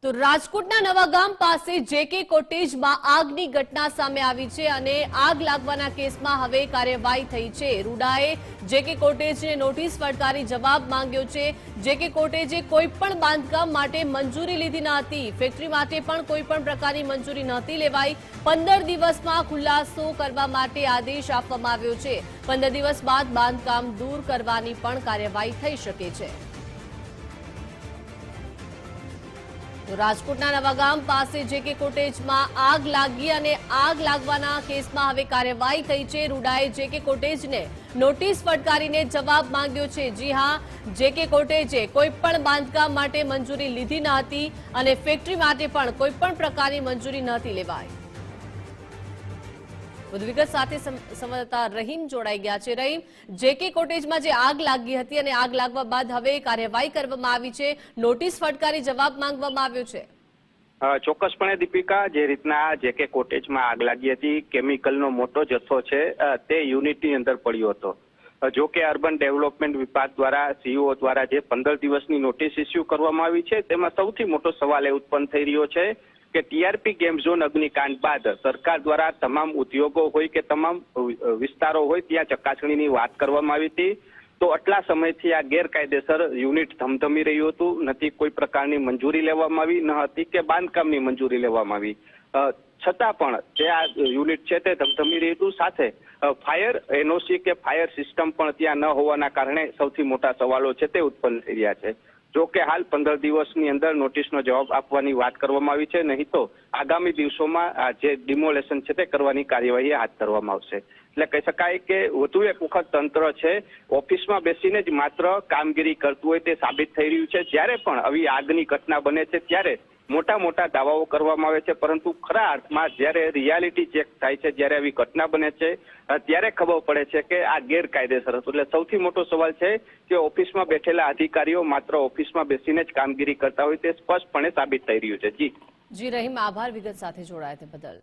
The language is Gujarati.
તો રાજકોટના નવાગામ પાસે જેકે કોટેજમાં આગની ઘટના સામે આવી છે અને આગ લાગવાના કેસમાં હવે કાર્યવાહી થઈ છે। રૂડાએ જેકે કોટેજને નોટિસ ફટકારી જવાબ માંગ્યો છે। જેકે કોટેજે કોઈ પણ બાંધકામ માટે મંજૂરી લીધી ન હતી। ફેક્ટરી માટે પણ કોઈ પણ પ્રકારની મંજૂરી નહોતી લેવાઈ। 15 દિવસમાં ખુલાસો કરવા માટે આદેશ આપવામાં આવ્યો છે। 15 દિવસ બાદ બાંધકામ દૂર કરવાની પણ કાર્યવાહી થઈ શકે છે। તો રાજકોટના નવાગામ પાસે જેકે કોટેજમાં આગ લાગી અને આગ લાગવાના કેસમાં હવે કાર્યવાહી થઈ છે। રૂડાએ જેકે કોટેજને નોટિસ ફટકારીને જવાબ માંગ્યો છે। જી હા, જેકે કોટેજે કોઈ પણ બાંધકામ માટે મંજૂરી લીધી ન હતી અને ફેક્ટરી માટે પણ કોઈ પણ પ્રકારની મંજૂરી નહોતી લેવાઈ। વધુ વિગત સાથે સંવાદદાતા રહીમ જોડાઈ ગયા છે। રહીમ, જેકે કોટેજમાં જે આગ લાગી હતી અને આગ લાગવા બાદ હવે કાર્યવાહી કરવામાં આવી છે, નોટિસ ફટકારી જવાબ માંગવામાં આવ્યો છે। ચોક્કસપણે દીપિકા, જે રીતના જેકે કોટેજમાં આગ લાગી હતી, કેમિકલનો મોટો જથ્થો છે તે યુનિટની અંદર પડ્યો હતો। જો કે અર્બન ડેવલપમેન્ટ વિભાગ દ્વારા સીઈઓ દ્વારા જે 15 દિવસની નોટિસ ઇસ્યુ કરવામાં આવી છે, તેમાં સૌથી મોટો સવાલ એ ઉત્પન્ન થઈ રહ્યો છે કે ટીઆરપી ગેમ ઝોન અગ્નિકાંડ બાદ સરકાર દ્વારા તમામ ઉદ્યોગો હોય કે તમામ વિસ્તારો હોય ત્યાં ચકાસણીની વાત કરવામાં આવી હતી। તો આટલા સમયથી આ ગેરકાયદેસર યુનિટ ધમધમી રહ્યું હતું, નથી કોઈ પ્રકારની મંજૂરી લેવામાં આવી, ન હતી કે બાંધકામની મંજૂરી લેવામાં આવી। છતાં પણ જે આ યુનિટ છે તે ધમધમી રહ્યું હતું। સાથે ફાયર એનઓસી કે ફાયર સિસ્ટમ પણ ત્યાં ન હોવાના કારણે સૌથી મોટા સવાલો છે તે ઉત્પન્ન થઈ રહ્યા છે। જો કે હાલ 15 દિવસની અંદર નોટિસનો જવાબ આપવાની વાત કરવામાં આવી છે, નહીં તો આગામી દિવસોમાં જે ડિમોલેશન છે તે કરવાની કાર્યવાહી હાથ ધરવામાં આવશે। એટલે કહી શકાય કે વધુ એક વખત તંત્ર છે ઓફિસમાં બેસીને જ માત્ર કામગીરી કરતું હોય તે સાબિત થઈ રહ્યું છે। જ્યારે પણ આવી આગની ઘટના બને છે ત્યારે મોટા મોટા દાવાઓ કરવામાં આવે છે, પરંતુ ખરા અર્થમાં જ્યારે રિયાલિટી ચેક થાય છે, જ્યારે આવી ઘટના બને છે ત્યારે ખબર પડે છે કે આ ગેરકાયદેસર હતું। એટલે સૌથી મોટો સવાલ છે કે ઓફિસમાં બેઠેલા અધિકારીઓ માત્ર ઓફિસમાં બેસીને જ કામગીરી કરતા હોય તે સ્પષ્ટપણે સાબિત થઈ રહ્યું છે। જી રહીમ, આભાર વિગત સાથે જોડાયા તે બદલ।